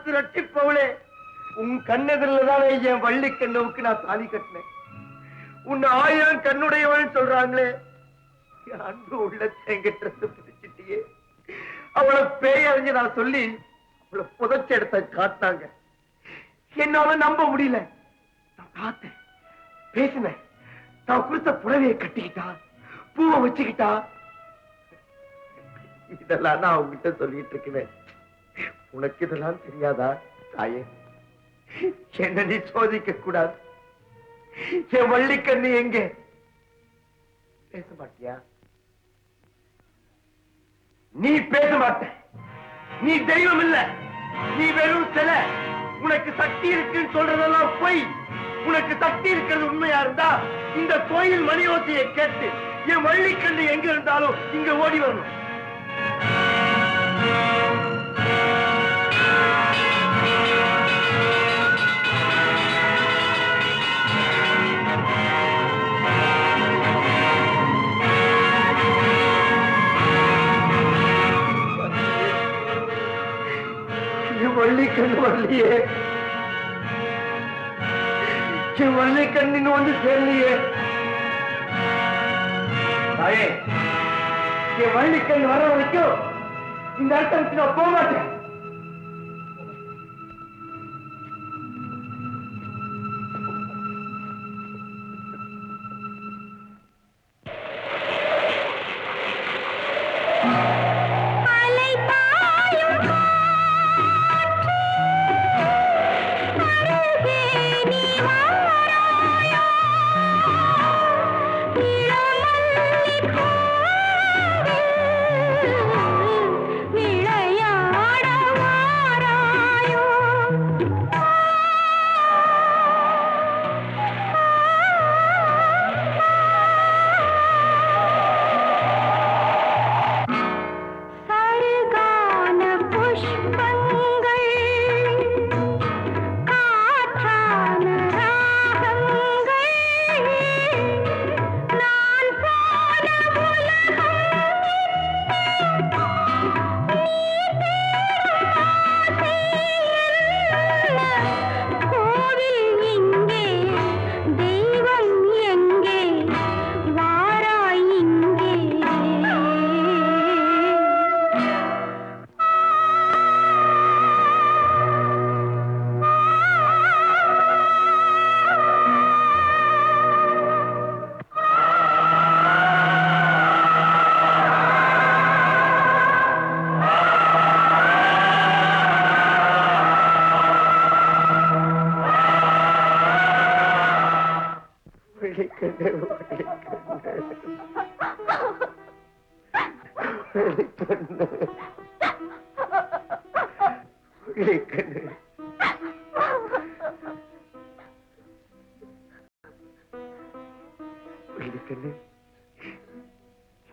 காசு ரட்டிப்பவளே, உன் கண்ணெதிரில்தானே என் வள்ளி கண்ணுவுக்கு நான் தாலி கட்டினேன். உன்னை 1000 கண்ணுடையவள் சொல்றாங்களே, அன்பு உள்ளத்தை எங்கிட்ட பிடிச்சிட்டியே. அவளை பேயறிஞ்சு நான் சொல்லி அவளை புதைச்ச இடத்தை காட்டாங்க. என்னால நம்ப முடியல. நான் பார்த்தேன், பேசினேன். நான் கொடுத்த புடவையை கட்டிக்கிட்டா, பூவை வச்சுக்கிட்டா. இதெல்லாம் நான் அவங்கிட்ட சொல்லிட்டு இருக்கிறேன். உனக்கு இதெல்லாம் தெரியாதா தாயே? என்ன நீ சோதிக்க கூடாது. என் வள்ளிக்கண்ணு எங்கே? பேச மாட்டியா? நீ பேச மாட்ட. நீ தெய்வம் இல்ல, நீ வெறும் சிலை. உனக்கு சக்தி இருக்குன்னு சொல்றதெல்லாம் பொய். உனக்கு சக்தி இருக்கிறது உண்மையா இருந்தா இந்த கோயில் மணியோசையை கேட்டு என் வள்ளிக்கண்ணு எங்க இருந்தாலும் இங்க ஓடி வரணும். வள்ளிக்கண்ணு வரலையே, என் வள்ளிக்கண்ணு வந்து சேரலையே. தாயே, என் வள்ளிக்கண்ணு வர வரைக்கும் இந்த இடத்துக்கு நான் போக மாட்டேன்.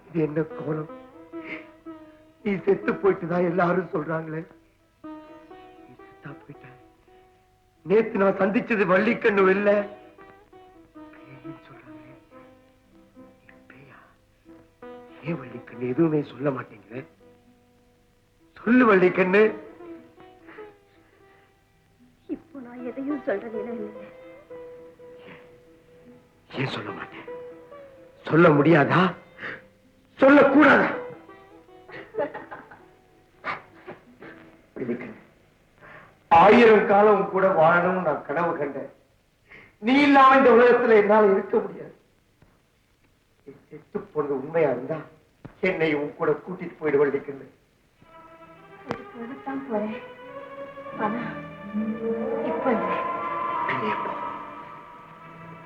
இது என்ன கோலம்? நீ செத்து போயிட்டுதான் எல்லாரும் சொல்றாங்களே. நீ செத்தா போயிட்ட. நேத்து நான் சந்திச்சது வள்ளிக்கண்ணு இல்ல, சொல்றாங்களே. ஏன் வள்ளிக்கண்ணு எதுவுமே சொல்ல மாட்டேங்கிற? சொல்லு வள்ளிக்கண்ணு. இப்போ நான் எதையும் சொல்றதில்லை. ஏன் சொல்ல மாட்டேன்? சொல்ல முடியாதா? சொல்லக்கூடாதா? 1000 காலம் கூட வாழணும் நான் கனவு கண்டேன். நீ இல்லாம இந்த உலகத்துல என்னால் இருக்க முடியாது. செத்து போனது உண்மையா இருந்தா என்னை உன் கூட கூட்டிட்டு போயிடு வள்ளிக்கண்ணு. போகத்தான் போறேன். ஆனா இப்ப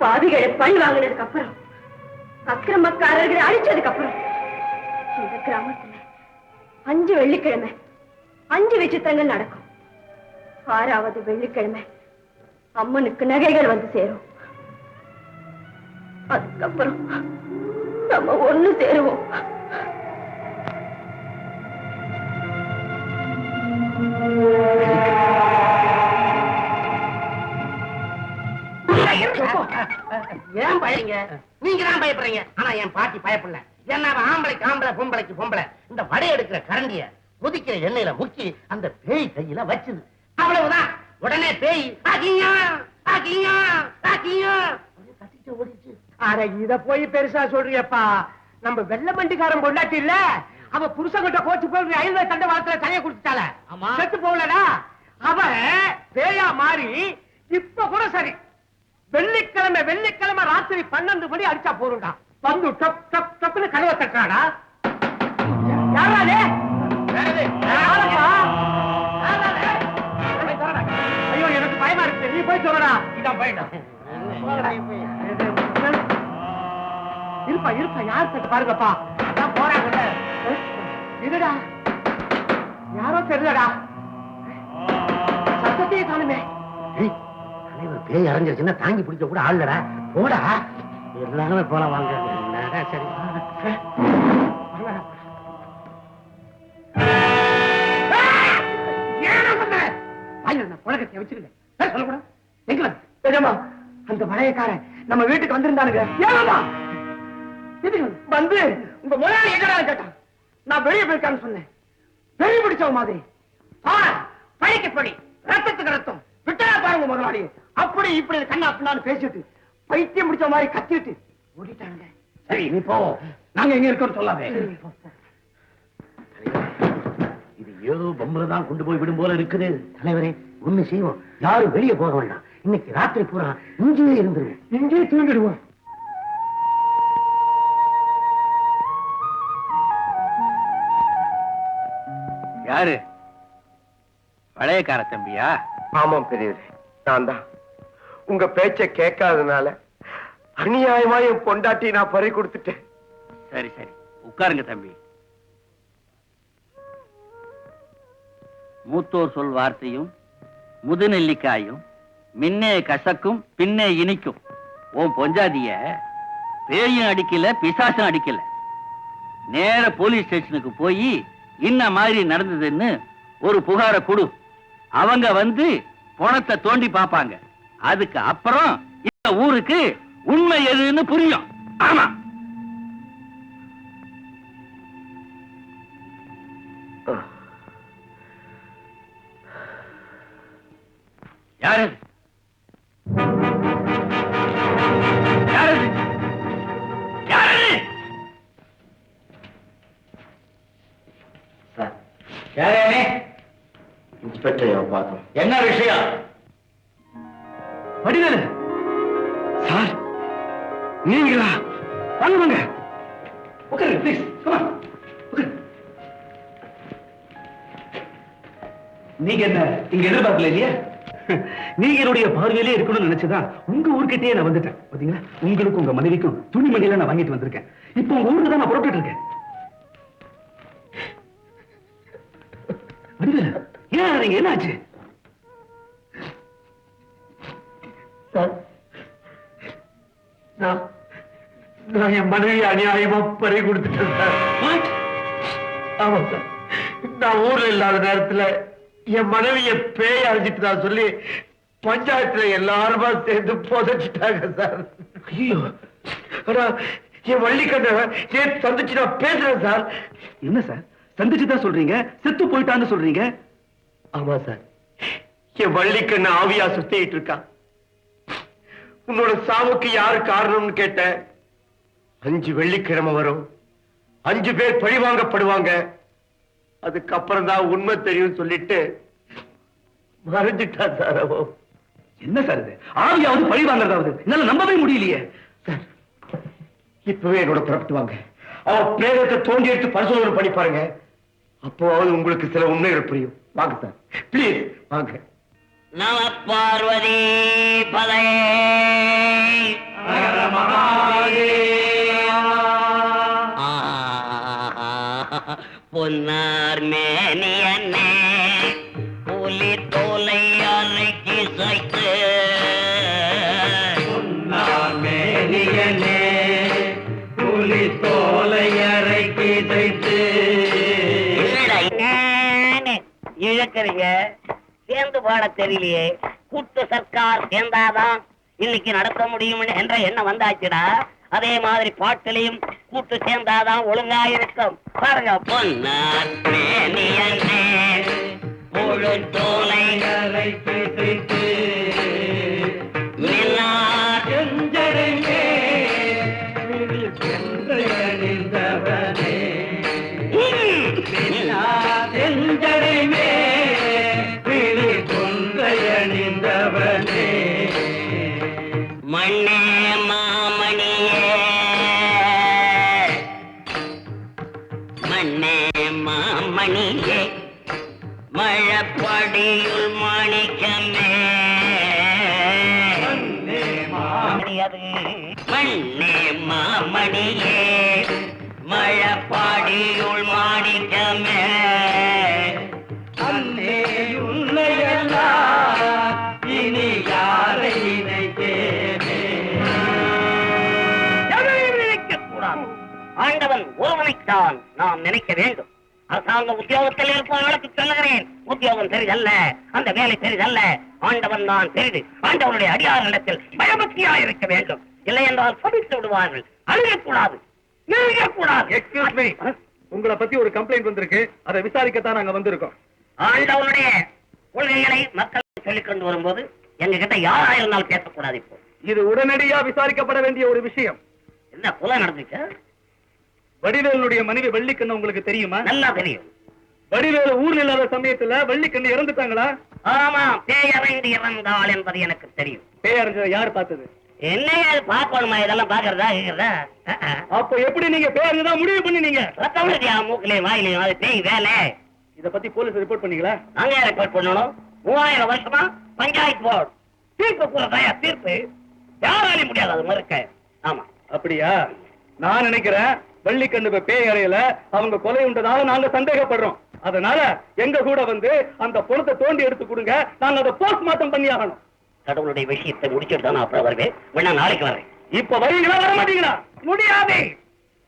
பாவிகளை பழி வாங்கினதுக்கு அப்புறம், அக்கிரமக்காரர்களை அழிச்சதுக்கு அப்புறம் இந்த கிராமத்துல 5 வெள்ளிக்கிழமை 5 விசித்திரங்கள் நடக்கும். 6வது வெள்ளிக்கிழமை அம்மனுக்கு நகைகள் வந்து சேரும். அதுக்கப்புறம் நம்ம ஒண்ணு சேருவோம். ஏன் பயங்க? நீங்க தான் பயப்படுறீங்க. ஆனா என் பாட்டி பயப்படல. என்ன ஆம்பளைக்கு ஆம்பளை, பொம்பளைக்கு பொம்பளை. இந்த வடை எடுக்கிற கரண்டிய கொதிக்கிற எண்ணெயில முக்கி அந்த பேய் கையில வச்சுது. அவ அவ்வளவுதான். உடனே பேய் ஆகியா ஆகியா ஆகியா கத்திட்டு ஓடிச்சு. அட இத போய் பெருசா சொல்றியப்பா. நம்ம வெள்ள மண்டிக்காரன் கொண்டாட்டி இல்ல, அவ புருஷங்கிட்ட கோச்சு போய் ரயில்வே தண்டவாளத்துல தலைய குடிச்சிட்டால, செத்து போகலடா. அவன் பேயா மாறி இப்ப கூட சரி, வெள்ளிக்கிழமை ராத்திரி 12 மணி அடிச்சா போறா வந்து டப் டப் டப்னு கதவை தட்டாடா. யாராலே ஐயோ எனக்கு பயமா இருக்கு, நீ போய் சொல்லடா. இதான் போயிடும். இருப்பா இருப்பா, யார் தட்டு பாருங்கப்பா. அதான் போறாங்கல்ல. இருடா, யாரோ தெரியலடா, சத்தத்தையே காணுமே. பேய் அரைஞ்சிருச்சுன்னா தாங்கி பிடிக்க கூட ஆள்லடா. போடா, எல்லாருமே போலாம் வாங்க. சரி புழக்கத்தை வச்சிருக்கேன் சொல்லக்கூடாது. எங்க நிஜமா அந்த மழையக்காரன் நம்ம வீட்டுக்கு வந்திருந்தானுங்க. ஏமா வந்து உங்க முதலாளி எங்கடா கேட்டான். நான் வெளியே போயிருக்கான்னு சொன்னேன். வெளியே பிடிச்சவ மாதிரி பழிக்கு படி, ரத்தத்துக்கு ரத்தம் விட்டா பாருங்க முதலாளி. அப்படி இப்படி கண்ணா பின்னான்னு பேசிட்டு பைத்தியம் பிடிச்ச மாதிரி கத்திட்டு ஓடிட்டாங்க. சரி நீ போ, நாங்க எங்க இருக்கோம் சொல்லாதே. இது ஏதோ பம்புலதான் கொண்டு போய் விடும் போல இருக்குது. தலைவரே ஒண்ணு செய்வோம், யாரும் வெளியே போக வேண்டாம். இன்னைக்கு ராத்திரி பூரா இங்கேயே இருந்துருவோம், இங்கேயே தூங்கிடுவோம். யாரு? பழையக்கார தம்பியா? ஆமாம் பெரியவரே, நான் தான். உங்க பேச்ச கேட்காதனால அநியாயமா என் பொண்டாட்டி நான் பறி கொடுத்துட்டேன். சரி சரி உட்காருங்க தம்பி. மூத்தோர் சொல் வார்த்தையும் முதுநெல்லிக்காயும் மின்னே கசக்கும் பின்னே இனிக்கும். உன் பொஞ்சாதிய பேயும் அடிக்கல பிசாசும் அடிக்கல. நேர போலீஸ் ஸ்டேஷனுக்கு போய் இன்ன மாதிரி நடந்ததுன்னு ஒரு புகார கொடு. அவங்க வந்து பணத்தை தோண்டி பார்ப்பாங்க. அதுக்கு அப்புறம் இந்த ஊருக்கு உண்மை எதுன்னு புரியும். ஆமா யாரு யாரு யாரு? யாரே? இன்ஸ்பெக்டர் பார்த்தோம். என்ன விஷயம்? வடிவேலு சார், நீங்களா? வாங்க வாங்க, உட்காருங்க ப்ளீஸ். நீங்க என்ன இங்க எதிர்பார்க்கல இல்லையா? நீங்க என்னுடைய பார்வையிலே இருக்கணும்னு நினைச்சுதான் உங்க ஊர்கிட்டயே நான் வந்துட்டேன். பாத்தீங்களா, உங்களுக்கும் உங்க மனைவிக்கும் துணிமணியில நான் வாங்கிட்டு வந்திருக்கேன். இப்போ உங்க ஊருக்கு தான் நான் புறப்பட்டு இருக்கேன். வடிவேலு, ஏன் நீங்க என்னாச்சு? சார், நான் என் மனைவி அநியாயமா பறி கொடுத்துட்டேன் சார். ஆமா சார், நான் ஊர்ல இல்லாத நேரத்துல என் மனைவிய பேய் அரைஞ்சிட்டு தான் சொல்லி பஞ்சாயத்துல எல்லாருமா சேர்ந்து புதைச்சிட்டாங்க சார். ஐயோ, ஆனா என் வள்ளிக்கண்ண ஏன் சந்திச்சு நான் பேசுறேன் சார். என்ன சார் சந்திச்சுதான் சொல்றீங்க, செத்து போயிட்டான்னு சொல்றீங்க? ஆமா சார், என் வள்ளிக்கண்ண ஆவியா சுத்திட்டு இருக்கான். உன்னோட சாவுக்கு யாரு காரணம்னு கேட்ட 5 வெள்ளிக்கிழமை வரும், 5 பேர் பழிவாங்கப்படுவாங்க, அதுக்கப்புறம் தான் உண்மை தெரியும் சொல்லிட்டு மறைஞ்சிட்டா சார். என்ன சார் இது? ஆவியாவது பழி வாங்கறதாவது என்னால நம்பவே முடியலையே. சார், இப்பவே என்னோட புறப்பட்டு வாங்க. அவ பிரேதத்தை தோண்டி எடுத்து பரிசோதனை பண்ணி பாருங்க. அப்போவாவது உங்களுக்கு சில உண்மைகள் புரியும். வாங்க சார், பிளீஸ் வாங்க. நம பார்வதி பதை பொன்னார் மேனியன்னே புலி தோலை அரைக்கி சைத்து பொன்னார் மேனியன்னே புலி தோலை அரைக்கி சைத்து இழக்கிறீங்க. சேர்ந்து பாட தெரியலையே. கூட்டு சர்க்கார் சேர்ந்தாதான் இன்னைக்கு நடத்த முடியும் என்ற எண்ணம் வந்தாச்சுடா. அதே மாதிரி பாட்டிலையும் கூட்டு சேர்ந்தாதான் ஒழுங்கா இருக்கும். பாருங்க, பொன்னார் மேனியன்னே முழு தோலை அரைக்கு செய்து செஞ்சடைமே அணிந்தவனே செஞ்சடைமே விழி கொன்றை அணிந்தவனே மண்ணே மாமணியே மண்ணே மாமணியே மழப்படியுள் மாணிக்கமே மண்ணே மாமணியே மழப்பாடியுள் மாணிக்கமே அன்னே உன்னையெல்லாம் இனி யாரை நினைத்தேனே நினைக்கக்கூடாது. ஆண்டவன் ஒருவனைத்தான் நாம் நினைக்க வேண்டும். அரசாங்க உத்தியோகத்தில் இருப்பவர்களுக்கு சொல்லுகிறேன், உத்தியோகம் பெரிதல்ல, அந்த வேலை பெரிதல்ல, ஆண்டவன் தான் பெரிது. ஆண்டவனுடைய அடியாரிடத்தில் பயபக்தியா இருக்க வேண்டும். இல்லை என்றால் சபித்து விடுவார்கள். அழுகக்கூடாது, எழுகக்கூடாது. எக்ஸ்கியூஸ் மீ, உங்களை பத்தி ஒரு கம்ப்ளைண்ட் வந்திருக்கு, அதை விசாரிக்கத்தான் நாங்க வந்திருக்கோம். ஆண்டவனுடைய கொள்கைகளை மக்கள் சொல்லிக் கொண்டு வரும்போது எங்க கிட்ட யாரா இருந்தாலும் பேசக்கூடாது. இப்போ இது உடனடியா விசாரிக்கப்பட வேண்டிய ஒரு விஷயம். என்ன கொலை நடந்துச்சு? வடிவேலுடைய மனைவி வெள்ளிக்கண்ணு உங்களுக்கு தெரியுமா? நல்லா தெரியும். வடிவேலு ஊர்ல இல்லாத சமயத்துல வெள்ளிக்கண்ணு இறந்துட்டாங்களா? ஆமா, பேயறைந்து இறந்தாள் என்பது எனக்கு தெரியும். பேயறிஞ்சதை யார் பார்த்தது? என்னையா பார்க்கணுமா? இதெல்லாம் பாக்குறதா கேக்குறதா? அப்ப எப்படி நீங்க பேயறிஞ்சதான் முடிவு பண்ணினீங்க? ரத்தவரதியா மூக்கிலையும் வாயிலையும் அது பேய் வேலை. இத பத்தி போலீஸ் ரிப்போர்ட் பண்ணீங்களா? நாங்க ரிப்போர்ட் பண்ணணும். 3000 வருஷமா பஞ்சாயத்து போர்டு தீர்ப்பு கூறதாயா தீர்ப்பு யாராலையும் முடியாது அது மறுக்க. ஆமா, அப்படியா? நான் நினைக்கிறேன் வெள்ளிக்கண்ணு பேய் அறையில அவங்க கொலை உண்டதாக நாங்க சந்தேகப்படுறோம். அதனால எங்க கூட வந்து அந்த பொணத்தை தோண்டி எடுத்து கொடுங்க, நாங்க அதை போஸ்ட்மார்ட்டம் பண்ணி ஆகணும். கடவுளுடைய விஷயத்தை முடிச்சுட்டு தான் நான் அப்புறம் வருவேன். வேணா நாளைக்கு வரேன். இப்ப வரீங்களா வர மாட்டீங்களா? முடியாது.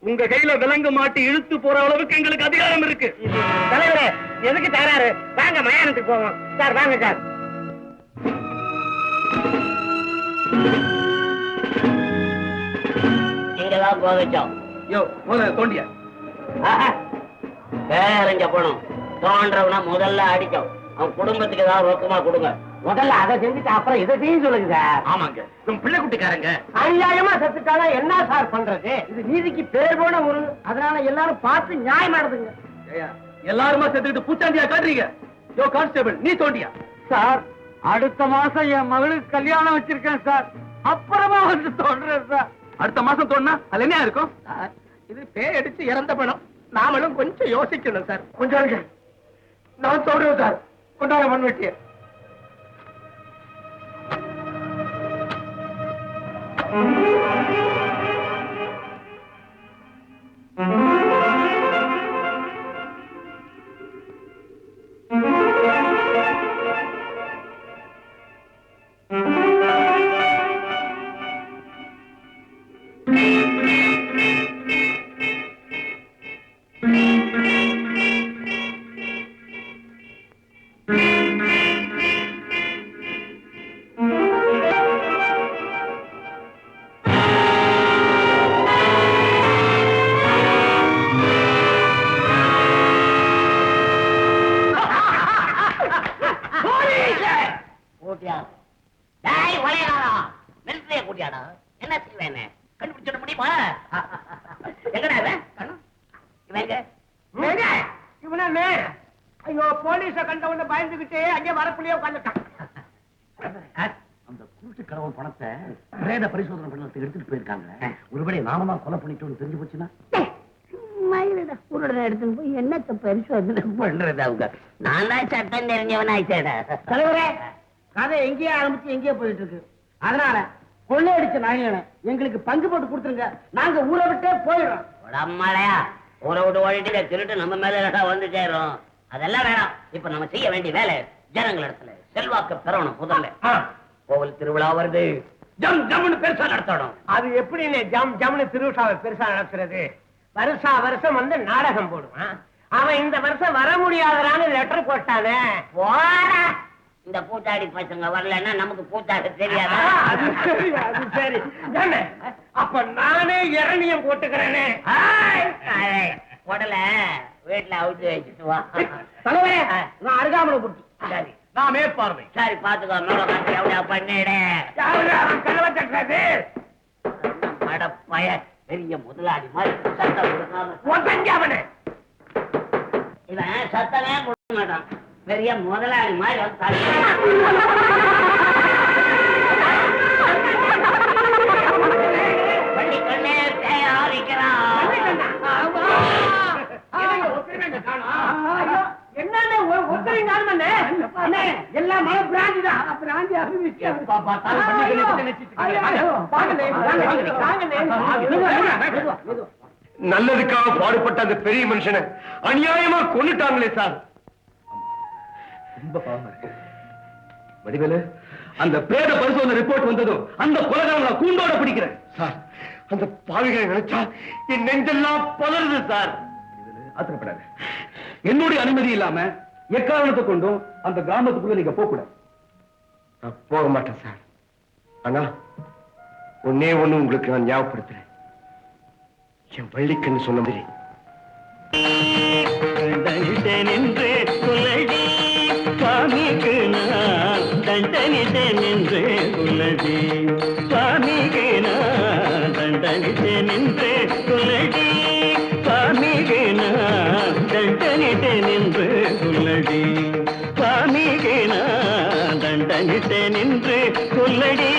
உங்க கையில விலங்கு மாட்டி இழுத்து போற அளவுக்கு எங்களுக்கு அதிகாரம் இருக்கு. தலைவரே, எதுக்கு தராரு? வாங்க மயானத்துக்கு போவோம். சார் வாங்க சார். இங்கதான் கோவிச்சோம். யோ போல தோண்டியா பேரஞ்ச பணம் தோன்றவனா முதல்ல அடிக்கும். அவன் குடும்பத்துக்கு ஏதாவது ரொக்கமா கொடுங்க. முதல்ல அதை செஞ்சுட்டு அப்புறம் இதை செய்ய சொல்லுங்க சார். ஆமாங்க, உங்க பிள்ளை குட்டிக்காரங்க அநியாயமா செத்துட்டாலும் என்ன சார் பண்றது? இது நீதிக்கு பேர் போன ஒரு, அதனால எல்லாரும் பார்த்து நியாயம் நடந்துங்க. எல்லாருமா சேர்த்துக்கிட்டு பூச்சாண்டியா காட்டுறீங்க. யோ கான்ஸ்டபிள், நீ தோண்டியா? சார், அடுத்த மாசம் என் மகளுக்கு கல்யாணம் வச்சிருக்கேன் சார். அப்புறமா வந்து தோன்றேன் சார். அடுத்த மாசம் தோணுனா அதுல என்ன இருக்கும்? இது பேய் அடிச்சு இறந்த பணம். நாமளும் கொஞ்சம் யோசிக்கணும் சார். கொஞ்சம் நான் சொல்றேன் சார். கொண்டாட மண்வெட்டிய என்ன செய்வேன்? கண்டுபிடிச்சிட முடியுமா? எங்கடா இவனே ஐயோ, போலீஸ கண்ட உடனே பயந்துகிட்டே அங்கே வரப்புலயே உட்காந்துட்டான். அந்த கூட்டு கடவுள் பணத்தை பிரேத பரிசோதனை பண்ணத்துக்கு எடுத்துட்டு போயிருக்காங்க. ஒருவேளை நாம தான் கொலை பண்ணிட்டோம்னு தெரிஞ்சு போச்சுன்னா எடுத்துன்னு போய் என்னத்தை பரிசோதனை பண்றது அவங்க. நான் தான் சட்டம் தெரிஞ்சவனாயிட்டேடா. தலைவரே, கதை எங்கேயே ஆரம்பிச்சு எங்கேயே போயிட்டு இருக்கு. அதனால கொள்ளையடிச்ச நாயனை எங்களுக்கு பங்கு போட்டு கொடுத்துருங்க. நாங்க ஊரை விட்டே போயிடுறோம். உடம்மாளையா ஊரை விட்டு ஓடிட்டு திருட்டு நம்ம மேல வந்து சேரும். அதெல்லாம் வேணாம். இப்ப நம்ம செய்ய வேண்டிய வேலை ஜனங்கள் இடத்துல செல்வாக்கு பெறணும். முதல்ல கோவில் திருவிழா வருது, ஜம் ஜம்னு பெருசா நடத்தணும். அது எப்படின்னு ஜம் ஜம்னு திருவிழாவை பெருசா நடத்துறது? வருஷா வருஷம் வந்து நாடகம் போடுவான். அவன் இந்த வருஷம் வர முடியாதரான்னு லெட்டர் போட்டானே. போடா, இந்த பூத்தாடி பசங்க வரலன்னா நமக்கு பூத்தாடி தெரியாதா? அது சரி, அது சரி. அப்ப நானே இரணியம் போட்டுக்கிறேனே. உடல வீட்டுல அவுத்து வச்சுட்டு வா. தலைவரே, நான் அருகாமலை குட்டி. சரி, நான் மேற்பார்வை. சரி பாத்துக்கோ, மேல எவ்வளோ பண்ணிடு. மடப்பய பெரிய முதலாளி மாதிரி சத்தம் கொடுக்காம இவன் சத்தமே கொடுக்க மாட்டான். பெரிய முதலாளி மாதிரி பள்ளிக்கண்ணே தயாரிக்கிறான். எல்லாம் மழை பிராந்தி தான். பிராந்தி நல்லதுக்காக பாடுபட்ட அந்த பெரிய மனுஷனை அநியாயமா கொன்னுட்டாங்களே சார். ரொம்ப பாவமா இருக்கு. வடிவேலு, அந்த பிரேத பரிசோதனை ரிப்போர்ட் வந்ததும் அந்த கொலைகாரனை கூண்டோட பிடிக்கிறேன் சார். அந்த பாவிகளை நினைச்சா என் நெஞ்செல்லாம் பதறுது சார். ஆத்திரப்படாது. என்னுடைய அனுமதி இல்லாம எக்காரணத்தை கொண்டும் அந்த கிராமத்துக்குள்ள நீங்க போக கூடாது. நான் போக மாட்டேன் சார். ஆனா ஒன்னே ஒண்ணு உங்களுக்கு நான் ஞாபகப்படுத்துறேன். என் வள்ளிக்கண்ணு சொன்ன மாதிரி என்று சொல்லடி சுவாமிக்கு நான் தண்டனிட்டேன் என்று சொல்லடி சுவாமிக்கு நான் தண்டனிட்டேன் என்று சொல்லடி சுவாமிக்கு நான் தண்டனிட்டேன் என்று சொல்லடி சுவாமிக்கு நான் தண்டனிட்டேன் என்று சொல்லடி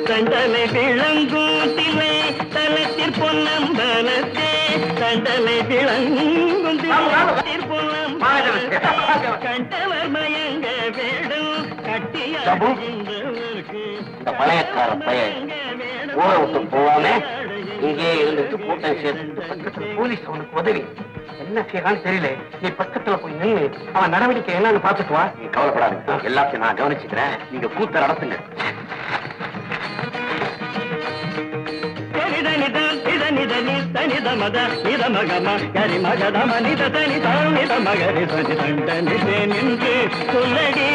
தண்டனை விளங்கூட்டிலே தலத்தில் பொன்னம்பலத்தே தண்டனை விளங்கும் கண்டவர் மயங்க வேடும் கட்டியாகின்றவர்க்கு இந்த பழையக்கார பையன் ஊரை விட்டு போவாம இங்கே இருந்துட்டு கூட்டம் சேர்த்து போலீஸ் அவனுக்கு உதவி என்ன செய்யறான்னு தெரியல. நீ பக்கத்துல போய் நின்று அவன் நடவடிக்கை என்னன்னு பாத்துட்டு வா. நீ கவலைப்படாது, எல்லாத்தையும் நான் கவனிச்சுக்கிறேன். நீங்க கூத்த நடத்துங்க. தனித மத நித மகம கரி மகதம நித தனி தானித மகரி சனி தண்டனிதே நின்று சொல்லடி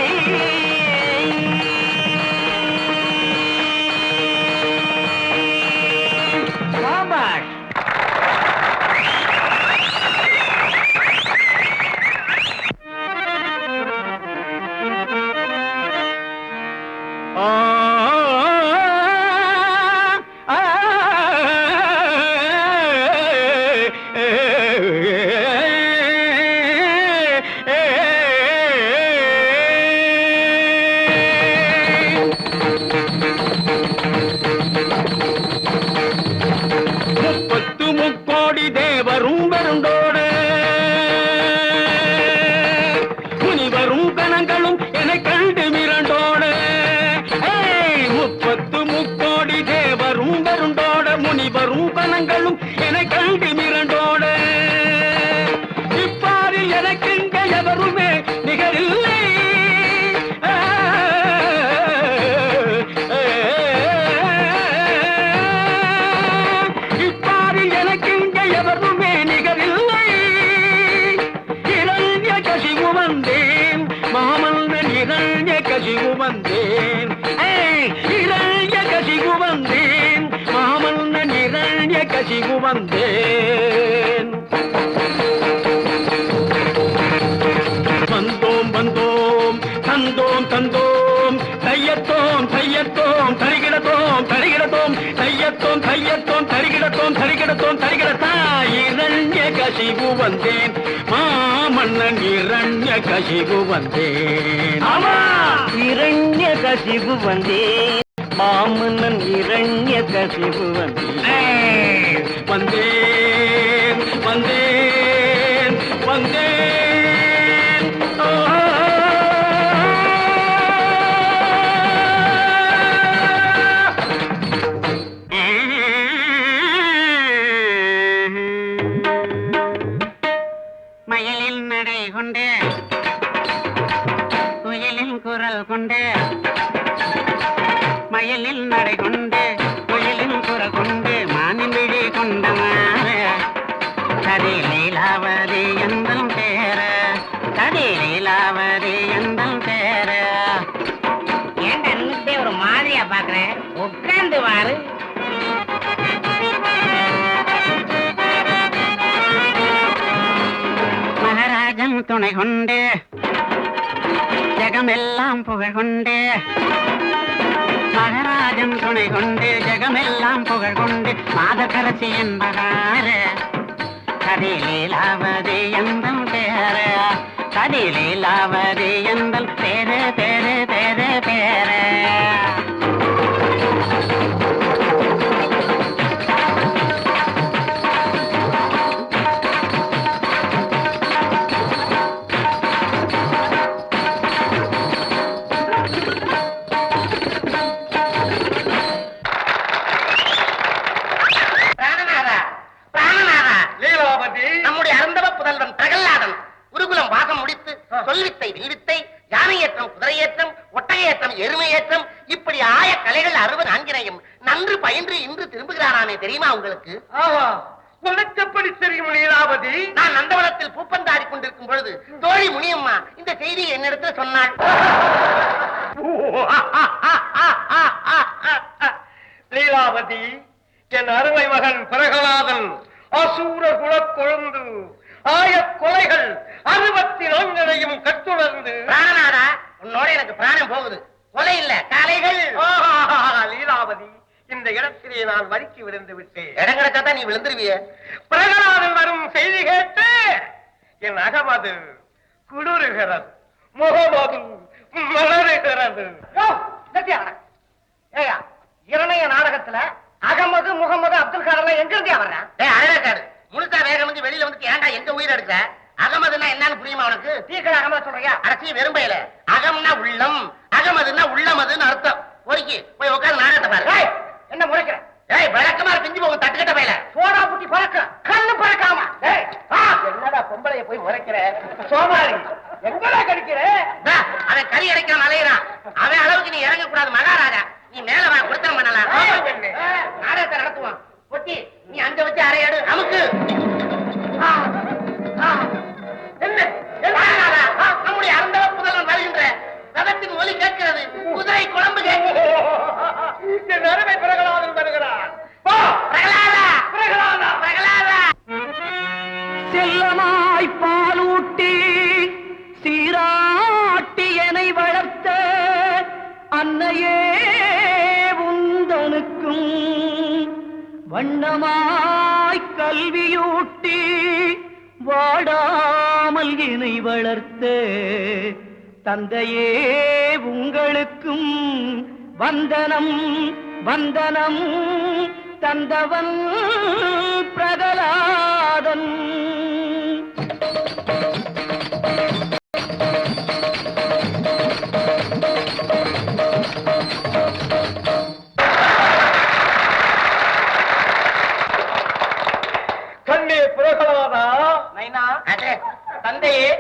வந்தோம் வந்தோம் தந்தோம் தந்தோம் தையத்தோம் தையத்தோம் தரிகிடத்தோம் தரிகிடத்தோம் தையத்தோம் தையத்தோம் தரிகிடத்தோம் தரிகிடத்தோம் தரிகிடத்தா இரண்ய கசிவு வந்தேன் மாமன்னன் இரண்ய கசிவு வந்தேன் இரண்ய கசிவு வந்தேன் மாமன்னன் இரண்ய கசிவு வந்தேன் வந்தேன் வந்தேன் வந்தேன் மயலில் நடை கொண்டு குயிலின் குரல் கொண்டு மயலில் நடை கொண்டு குயிலின் குரல் கொண்டு மானின் விழி கொண்ட கதை லீலாவதி எந்தல் பேர கதை லீலாவதி எந்தல் பேர ஏன் அன்னைக்கு ஒரு மாதிரியா பாக்குறேன் உட்கார்ந்து வாரு துணை கொண்டு ஜெகமெல்லாம் புகழ் கொண்டு மகராஜன் துணை கொண்டு ஜெகமெல்லாம் புகழ் கொண்டு மாதக்கரசி என்பதாரு கதிலீலாவதி எந்தல் பேர கதிலீலாவதி எந்தல் பேரு பேரு பேரு பேரு நம்முடைய அருந்தவ புதல்வன் பிரகல்லாதன் குருகுலம் வாசம் முடித்து சொல்வித்தை வில்வித்தை யானையேற்றம் குதிரையேற்றம் ஒட்டகையேற்றம் எருமையேற்றம் இப்படி ஆய கலைகள் 64 நன்று பயின்று இன்று திரும்புகிறாரானே தெரியுமா உங்களுக்கு? உனக்கப்படி தெரியும் லீலாவதி? நான் நந்தவனத்தில் பூப்பந்தாடி கொண்டிருக்கும் பொழுது தோழி முனியம்மா இந்த செய்தியை என்னிடத்தில் சொன்னாள். லீலாவதி, என் அருமை மகன் பிரகலாதன் அசூர குலக் கொழுந்து ஆய கொலைகள் 64 கட்டுணர்ந்து. பிராணநாதா, உன்னோட எனக்கு பிராணம் போகுது. கொலை இல்ல காலைகள். லீலாவதி, இந்த இடத்திலே நான் வரிக்கு விழுந்து விட்டேன். இடம் கிடைச்சாதான் நீ விழுந்துருவிய. பிரகலாதன் வரும் செய்தி கேட்டு என் அகமது குளிருகிறது, முகமது மலருகிறது. இரணய நாடகத்துல அகமது முகமது அப்துல் காதர் எங்க இருந்தே வர்றேன்? அழகாடு முழுசா வேகம் வந்து வெளியில வந்து ஏன்டா எங்க உயிர் எடுக்கிற? அகமதுன்னா என்னன்னு புரியுமா உனக்கு? தீக்கட அகமது சொல்றியா? அரசி வெறும்பையில அகம்னா உள்ளம், அகமதுன்னா உள்ளமதுன்னு அர்த்தம். பொறுக்கி போய் உட்காந்து நாடகத்தை பாரு. என்ன முறைக்கிற? ஏய், வழக்கமா பிஞ்சு போகும் தட்டுக்கட்ட பையில சோடா புட்டி பறக்க கண்ணு பறக்காம. என்னடா பொம்பளைய போய் முறைக்கிற சோமாரி? எங்கடா கடிக்கிற? அவன் கறி அடைக்கிறான் அலையிறான். அவன் அளவுக்கு நீ இறங்க கூடாது மகாராஜா. நீ மேல வா, குடுத்தம் பண்ணலாம். நாடகத்தை நடத்துவான். பொட்டி நீ அங்க வச்சு அரையாடு அமுக்கு. நம்முடைய அருந்தவ புதல்வன் வருகின்ற ரதத்தின் ஒலி கேட்கிறது, குதிரை குழம்பு கேட்கிறது. என் அருமை பிரகலாதன் வருகிறான். பிரகலாதா, பிரகலாதா, பிரகலாதா. செல்லமாய் பாலூட்டி சீராட்டியனை வளர்த்த அன்னையே உந்தனுக்கும் வண்ணமாய் கல்வியூட்டி வாடாமல் இணை வளர்த்த தந்தையே உங்களுக்கும் வந்தனம் வந்தனம் தந்தவன் பிரகலாதன். கண்ணே பிரகலாதா. நைனா, அடே, தந்தையே.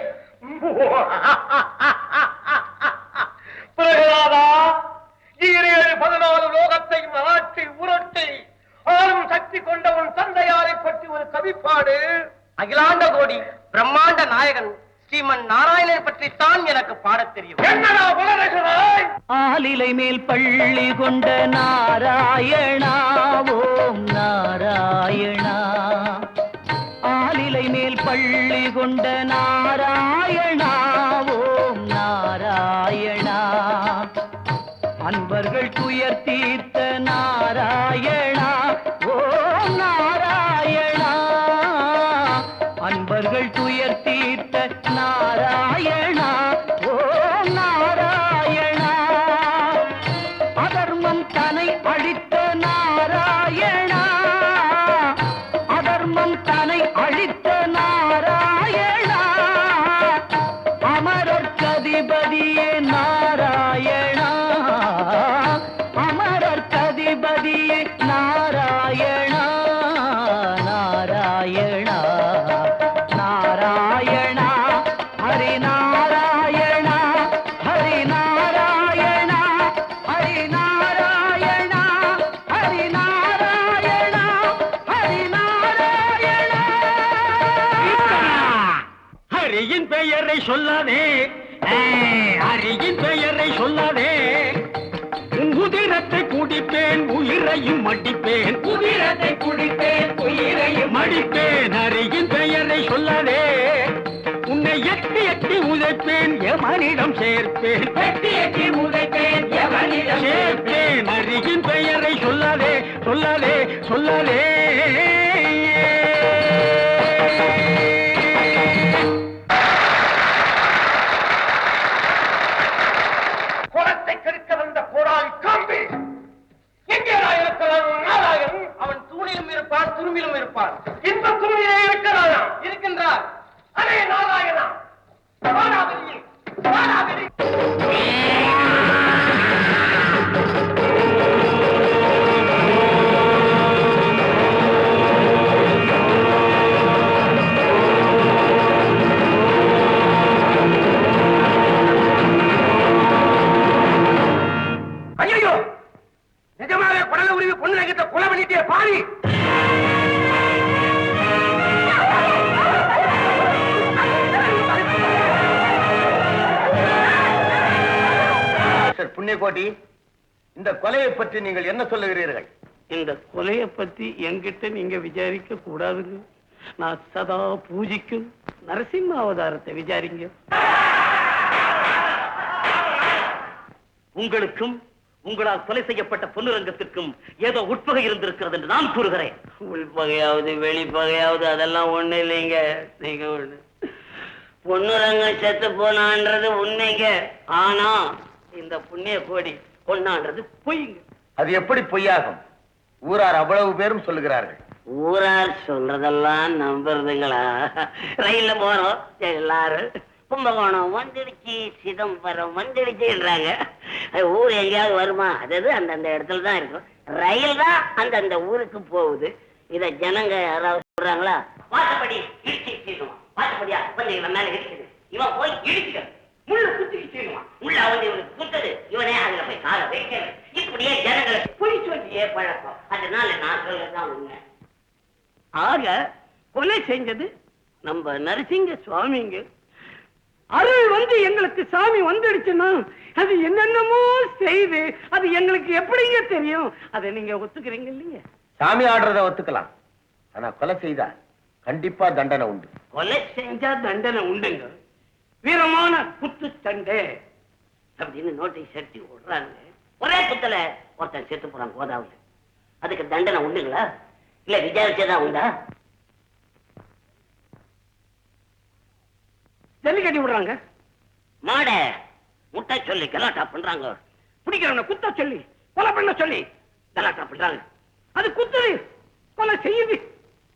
பிரகலாதா, 14 லோகத்தை மாற்றி உருட்டி ஆளும் சக்தி கொண்ட உன் தந்தையாரை பற்றி ஒரு கவிப்பாடு. அகிலாண்ட கோடி பிரம்மாண்ட நாயகன் ஸ்ரீமன் நாராயணனை பற்றித்தான் எனக்கு பாடத் தெரியும். என்னடா உலகிறாய்? ஆலிலை மேல் பள்ளி கொண்ட நாராயணா ஓம் நாராயணா. ஆலிலை மேல் பள்ளி கொண்ட நாராயணா ஓம் நாராயணா. அன்பர்கள் துயர் தீர்த்த நாராயணா ஓம் நாராயணா. அன்பர்கள் துயர் தீர்த்த நாராயணா ஓம் நாராயணா. அதர்மம் தன்னை அழித்த நாராயணா. அதர்மம் தன்னை அழித்த நாராயணா. அமரர் கதிபதியே நாராயணா. அமரர் கதிபதியே நாராயணா. நாராயணா நாராயணா ஹரி நாராயணா ஹரி நாராயணா ஹரி நாராயணா ஹரி நாராயணா ஹரி நாராயணா. ஹரியின் பெயரை சொல்லாதே, ஹரியின் பெயரை சொல்லாதே. உன் உதிரத்தை குடிப்பேன், உயிரையும் மடிப்பேன். உதிரத்தை குடிப்பேன், உயிரையும் மடிப்பேன். ஹரியின் பெயரை சொல்லாதே. உன்னை எட்டி எவனிடம் சேர்ப்பேன் சேர்ப்பேன் நரியின் பெயரை சொல்லாதே சொல்லாதே சொல்லாதே குளத்தை கெடுக்க வந்த கோடாலி காம்பி எங்கே இருக்கிறான் நாராயணன்? அவன் தூணிலும் இருப்பான், துரும்பிலும் இருப்பான். இந்த தூணிலே இருக்கிறானா? இருக்கின்றார். அதே நாராயணா, வாராவெளி, வாராவெளி. ஐயோ, நிஜமாவே குடல உரிமை பொண்ணு கிட்ட கொலை பண்ணிட்டே பாரி. புண்ணியகோட்டி, இந்த கொலையை பற்றி நீங்கள் என்ன சொல்லுகிறீர்கள்? இந்த கொலையை பத்தி என்கிட்ட நீங்க விசாரிக்க கூடாதுங்க. நான் சதா பூஜிக்கும் நரசிம்ம அவதாரத்தை விசாரிங்க. உங்களுக்கும் உங்களால் கொலை செய்யப்பட்ட பொன்னுரங்கத்திற்கும் ஏதோ உட்பகை இருந்திருக்கிறது என்று நான் கூறுகிறேன். உள்பகையாவது வெளிப்பகையாவது அதெல்லாம் ஒண்ணு இல்லைங்க. நீங்க ஒண்ணு பொன்னுரங்கம் செத்து போனான்றது உண்மைங்க. ஆனா இந்த புண்ணிய கோடி கொண்டான்றது பொய்ங்க. அது எப்படி பொய்யாகும்? ஊரார் அவ்வளவு பேரும் சொல்லுகிறார்கள். ஊரார் சொல்றதெல்லாம் நம்புறதுங்களா? ரயில்ல போறோம் எல்லாரும் கும்பகோணம் வந்துடுச்சு, சிதம்பரம் வந்துடுச்சுன்றாங்க. ஊர் எங்கேயாவது வருமா? அதாவது அந்தந்த இடத்துல தான் இருக்கும். ரயில் தான் அந்தந்த ஊருக்கு போகுது. இத ஜனங்க யாராவது சொல்றாங்களா? வாசப்படி இடிச்சுடுவான், வாசப்படியா வந்து இவன் மேல இடிக்குது, இவன் போய் இடிச்சுக்க முள்ள குத்திக்கிச்சுடுவான், முள்ள அவன் இவனுக்கு குத்தது, இவனே அதுல போய் கால வைக்கிறது. இப்படியே ஜனங்களை பொய் சொல்லியே பழக்கம். அதனால நான் சொல்றதுதான் உண்மை. ஆக கொலை செஞ்சது நம்ம நரசிங்க சுவாமிங்க. அருள் வந்து எங்களுக்கு சாமி வந்துடுச்சுன்னா அது என்னென்னமோ செய்து அது எங்களுக்கு எப்படிங்க தெரியும்? அதை நீங்க ஒத்துக்கிறீங்க இல்லைங்க? சாமி ஆடுறத ஒத்துக்கலாம், ஆனா கொலை செய்தா கண்டிப்பா தண்டனை உண்டு. கொலை செஞ்சா தண்டனை உண்டுங்க. வீரமான குத்து சண்டை அப்படின்னு நோட்டீஸ் அடிச்சு விடுறாங்க. ஒரே குத்துல ஒருத்தன் செத்து போறான் கோதாவுல. அதுக்கு தண்டனை உண்டுங்களா? இல்ல விசாரிச்சதா உண்டா? ஜல்லி கட்டி விடுறாங்க. மாட முட்டை சொல்லி கலாட்டா பண்றாங்க. பிடிக்கிறவன குத்த சொல்லி கொலை பண்ண சொல்லி கலாட்டா பண்றாங்க. அது குத்துது, கொலை செய்யுது.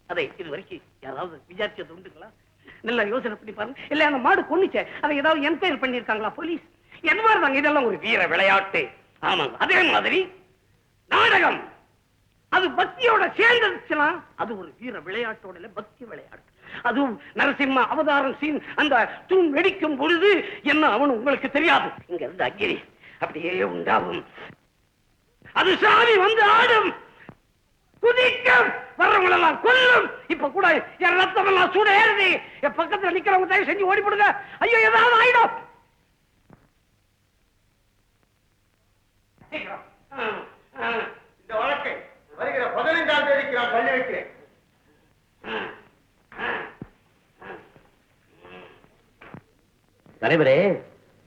அதை இது வரைக்கும் யாராவது விசாரிச்சது உண்டுங்களா? நல்லா யோசனை பண்ணி பாருங்க. இல்ல அந்த மாடு கொன்னுச்சே, அதை ஏதாவது என்கொயரி பண்ணிருக்காங்களா போலீஸ்? எதுவா இருந்தாங்க, இதெல்லாம் ஒரு வீர விளையாட்டு. ஆமாங்க. அதே மாதிரி நாடகம் அது பக்தியோட சேர்ந்துச்சுன்னா அது ஒரு வீர விளையாட்டோட இல்ல, பக்தி விளையாட்டு. அதுவும் நரசிம்ம அவதாரம் சீன் அந்த தூண் வெடிக்கும் பொழுது என்ன அவனு உங்களுக்கு தெரியாது. இங்க இருந்து அக்கிரி அப்படியே உண்டாகும். அது சாமி வந்து ஆடும், குதிக்கும், வர்றவங்களெல்லாம் கொல்லும். இப்ப கூட என் ரத்தம் எல்லாம் சூட ஏறுது. என் பக்கத்துல நிக்கிறவங்க தயவு செஞ்சு ஓடிப்படுங்க. ஐயோ ஏதாவது ஆயிடும். இந்த வழக்கை வருகிற 15ஆம் தேதிக்கு நான் பண்ணி வைக்கிறேன். தலைவரே,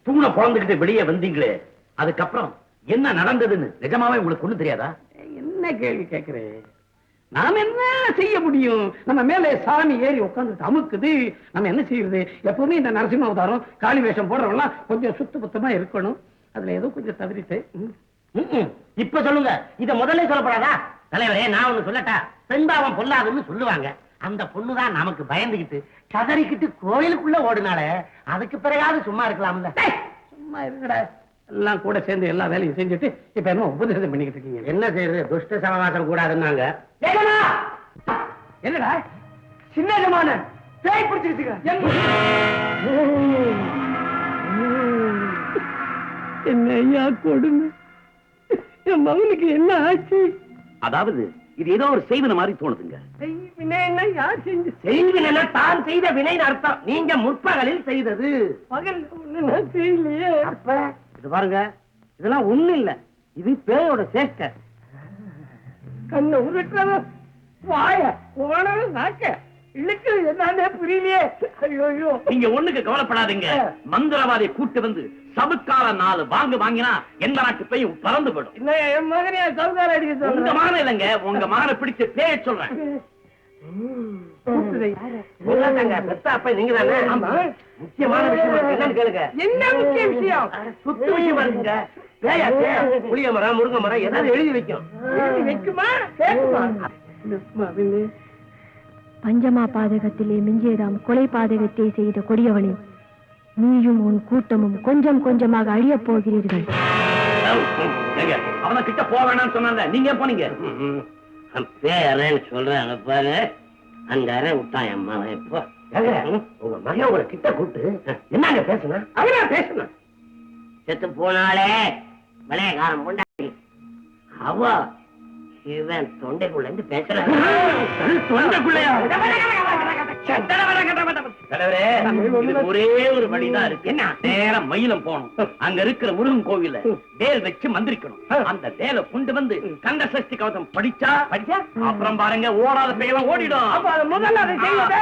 தூணை குழந்துகிட்டு வெளியே வந்தீங்களே, அதுக்கப்புறம் என்ன நடந்ததுன்னு நிஜமாவே உங்களுக்கு ஒண்ணு தெரியாதா? என்ன கேள்வி கேட்கிறேன்? நாம என்ன செய்ய முடியும்? நம்ம மேல சாமி ஏறி உட்கார்ந்து அமுக்குது. நம்ம என்ன செய்யறது? எப்பவுமே இந்த நரசிம்ம அவதாரம் காளி வேஷம் போடுறவங்க கொஞ்சம் சுத்த பத்தமா இருக்கணும். அதுல ஏதோ கொஞ்சம் தவறிட்டு. இப்ப சொல்லுங்க, இத முதல்ல சொல்லப்படாதா? தலைவரே, நான் ஒண்ணு சொல்லட்டா? பெண்பாவம் பொல்லாதுன்னு சொல்லுவாங்க. அந்த பொண்ணுதான் நமக்கு பயந்துகிட்டு கதறிக்கிட்டு கோயிலுக்குள்ள ஓடுனால அதுக்கு பிறகாவது சும்மா இருக்கலாம்ல. சும்மா இருக்கடா. எல்லாம் கூட சேர்ந்து எல்லா வேலையும் செஞ்சுட்டு இப்ப என்ன உபதேசம் பண்ணிக்கிட்டு இருக்கீங்க? என்ன செய்யறது? துஷ்ட சமவாசம் கூடாதுன்னாங்க. என்னடா சின்னமான பேய் பிடிச்சிருச்சுங்க. என்ன ஐயா கொடுமை, என் மகனுக்கு என்ன ஆச்சு? அதாவது இது ஏதோ ஒரு செய்வன மாதிரி தோணுதுங்க. என்ன யார் செஞ்சு? செய்வினை தான் செய்த வினைன்னு அர்த்தம். நீங்க முற்பகலில் செய்தது. பகல் ஒண்ணு நான் செய்யலையே. அப்ப இது பாருங்க, இதெல்லாம் ஒண்ணு இல்ல, இது பேயோட சேஷ்டை. கண்ணை உருட்டுறத வாய போனது நாக்க இழுக்கிறது என்னன்னே புரியலையே. ஐயோ நீங்க ஒண்ணுக்கு கவலைப்படாதீங்க. மந்திரவாதி கூட்டு வந்து சவுக்கார 4 வாங்கினா எந்த நாட்டு பேயும் பறந்து போயிடும். என்ன என் மகனையா சவுகார அடிக்க உங்க சொல்றேன்? மகனை இல்லைங்க, உங்க மகனை பிடிச்சு பேய சொல்றேன். பெத்த அப்ப நீங்க தானே? முக்கியமான விஷயம் என்னன்னு கேளுங்க. என்ன முக்கிய விஷயம்? சுத்து விஷயமா இருக்குங்க. பேயா புளிய மரம் முருங்கை மரம் ஏதாவது எழுதி வைக்கும். எழுதி வைக்குமா கேட்குமா? பஞ்சமா பாதகத்திலே மிஞ்சியதாம் கொலை பாதகத்தை செய்த கொடியவனே, நீயும் உன் கூட்டமும் கொஞ்சம் கொஞ்சமாக அழியப் போகிறீர்கள். அவன கிட்ட போக வேணாம்னு சொன்னாங்க, நீங்க போனீங்க. பேரன்னு சொல்றாங்க பாரு, அந்த அறை விட்டான் என் மகன். இப்போ உங்க மகன் உங்களை கிட்ட கூப்பிட்டு என்னங்க பேசுனா? அவனா பேசுனா? செத்து போனாலே விளையகாரம் கொண்டாடி அவ இவன் தொண்டைக்குள்ள இருந்து பேசுறான். தொண்டைக்குள்ளையா? தலைவரே, இதுக்கு ஒரே ஒரு வழிதான் இருக்கு. என்ன? நேரம் மயிலம் போகணும். அங்க இருக்கிற முருகன் கோவில வேல் வச்சு மந்திரிக்கணும். அந்த வேலை கொண்டு வந்து கந்த சஷ்டி கவசம் படிச்சா அப்புறம் பாருங்க ஓடாத பெயலாம் ஓடிடும். அப்ப அது முதல்ல அதை செய்யுது.